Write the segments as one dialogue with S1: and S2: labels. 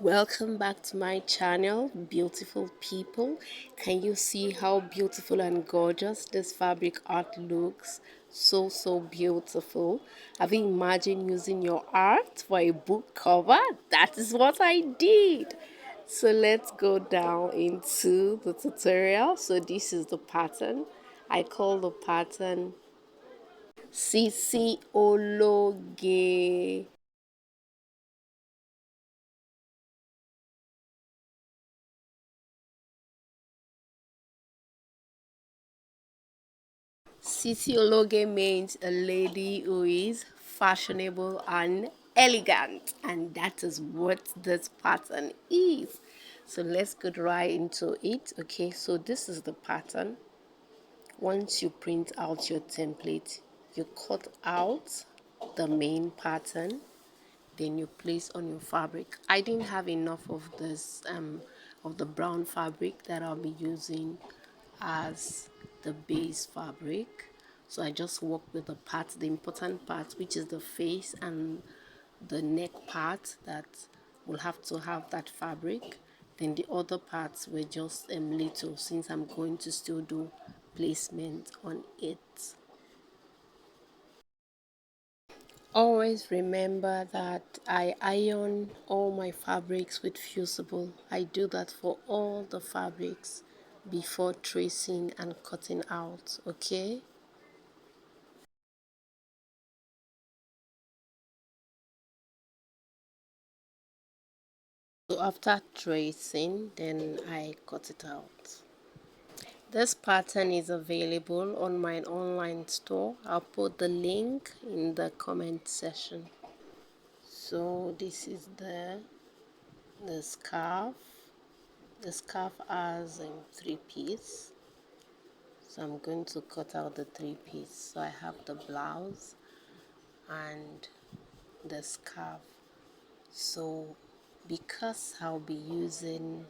S1: Welcome back to my channel, beautiful people. Can you see how beautiful and gorgeous this fabric art looks? So beautiful. Have you imagined using your art for a book cover? That is what I did. So let's go down into the tutorial. So this is the pattern. I call the pattern Sisi Ologe. Sisi Ologe means a lady who is fashionable and elegant, and that is what this pattern is. So let's get right into it. Okay, so this is the pattern. Once you print out your template, you cut out the main pattern, then you place on your fabric. I didn't have enough of this of the brown fabric that I'll be using as the base fabric, so I just work with the parts, the important part, which is the face and the neck part that will have to have that fabric. Then the other parts were just little, since I'm going to still do placement on it. Always remember that I iron all my fabrics with fusible. I do that for all the fabrics before tracing and cutting out, okay? So after tracing, then I cut it out. This pattern is available on my online store. I'll put the link in the comment section. So this is the scarf. The scarf has three pieces. So I'm going to cut out the three pieces. So I have the blouse and the scarf. So because I'll be using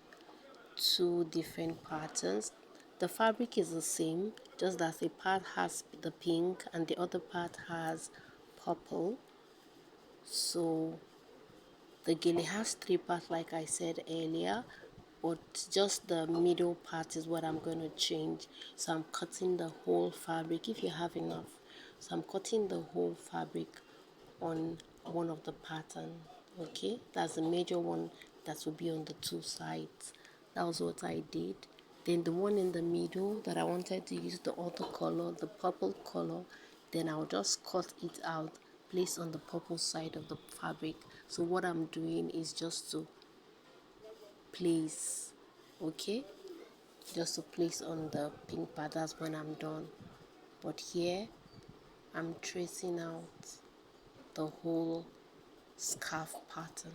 S1: two different patterns, the fabric is the same, just that a part has the pink and the other part has purple. So the gele has three parts like I said earlier, but just the middle part is what I'm going to change. So I'm cutting the whole fabric if you have enough. So I'm cutting the whole fabric on one of the pattern. Okay, that's the major one that will be on the two sides. That was what I did. Then the one in the middle that I wanted to use the other color, the purple color, then I'll just cut it out, place on the purple side of the fabric. So what I'm doing is just to place, okay, just to place on the pink part. That's when I'm done. But here I'm tracing out the whole scarf pattern.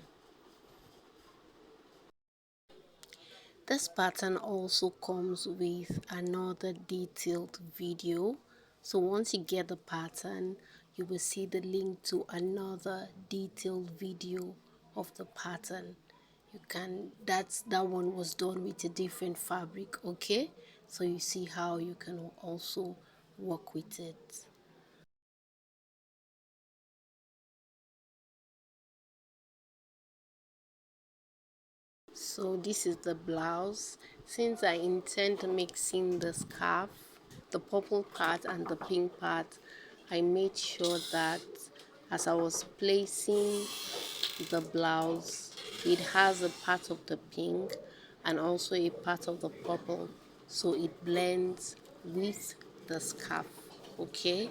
S1: This pattern also comes with another detailed video. So once you get the pattern, you will see the link to another detailed video of the pattern. You can, that one was done with a different fabric, okay? So you see how you can also work with it. So this is the blouse. Since I intend mixing the scarf, the purple part and the pink part, I made sure that as I was placing the blouse, it has a part of the pink and also a part of the purple, so it blends with the scarf, okay?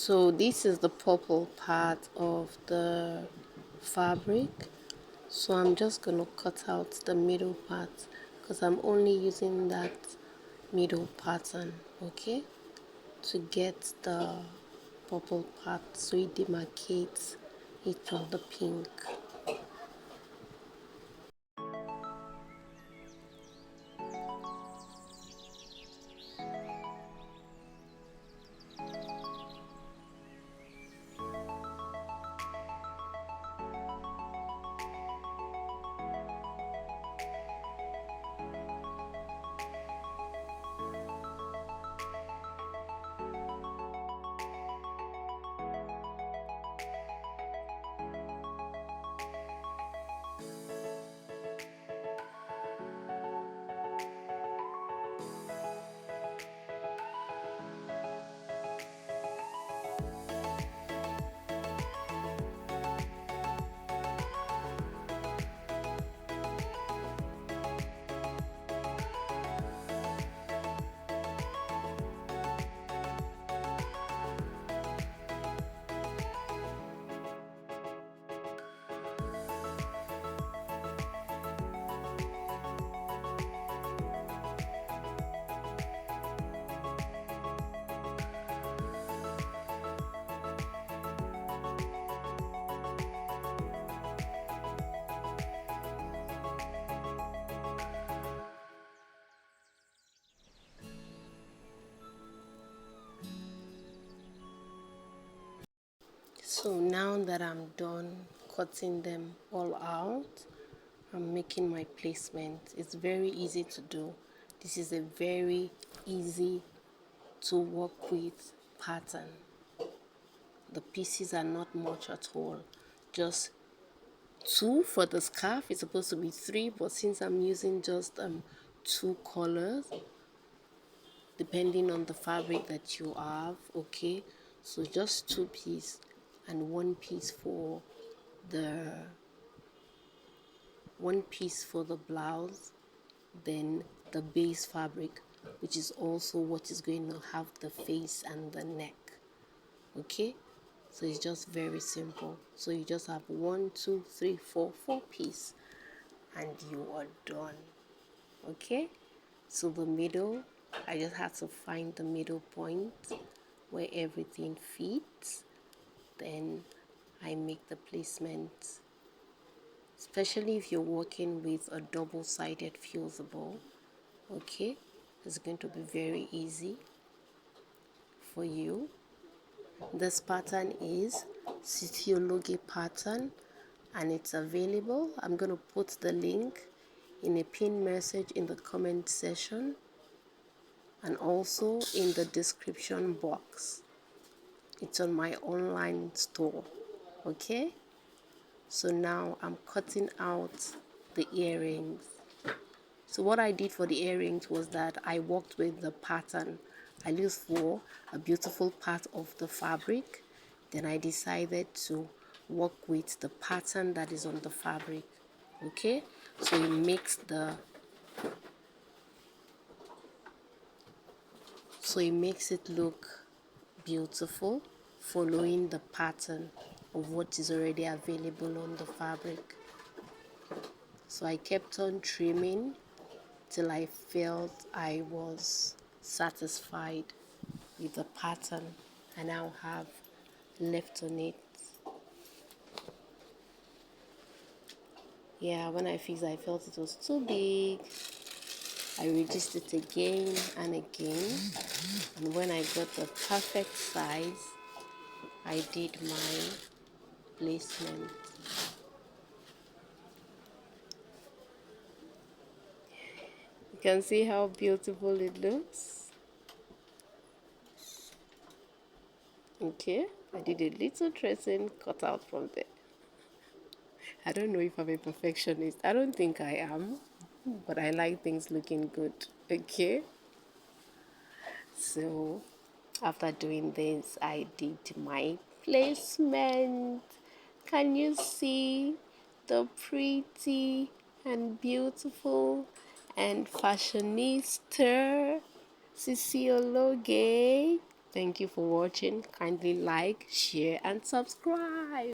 S1: So this is the purple part of the fabric. So I'm just going to cut out the middle part because I'm only using that middle pattern, okay, to get the purple part so it demarcates it from the pink. So now that I'm done cutting them all out, I'm making my placement. It's very easy to do. This is a very easy to work with pattern. The pieces are not much at all. Just two for the scarf. It's supposed to be three, but since I'm using just two colors, depending on the fabric that you have, okay, so just two pieces and the one piece for the blouse, then the base fabric, which is also what is going to have the face and the neck, okay. So it's just very simple. So you just have 1 2 3 4 piece and you are done, okay. So the middle, I just have to find the middle point where everything fits, then I make the placement, especially if you're working with a double-sided fusible, okay. It's going to be very easy for you. This pattern is Sisi Ologe pattern and it's available. I'm going to put the link in a pinned message in the comment section and also in the description box. It's on my online store, okay. So now I'm cutting out the earrings. So what I did for the earrings was that I worked with the pattern. I looked for a beautiful part of the fabric, then I decided to work with the pattern that is on the fabric, okay. So it makes it look beautiful, following the pattern of what is already available on the fabric. So I kept on trimming till I felt I was satisfied with the pattern I now have left on it. Yeah, when I fixed, I felt it was too big. I reduced it again and again, and when I got the perfect size, I did my placement. You can see how beautiful it looks. Okay, I did a little tracing cut out from there. I don't know if I'm a perfectionist. I don't think I am, but I like things looking good. Okay, so after doing this, I did my placement. Can you see the pretty and beautiful and fashionista Sisi Ologe? Thank you for watching. Kindly like, share and subscribe.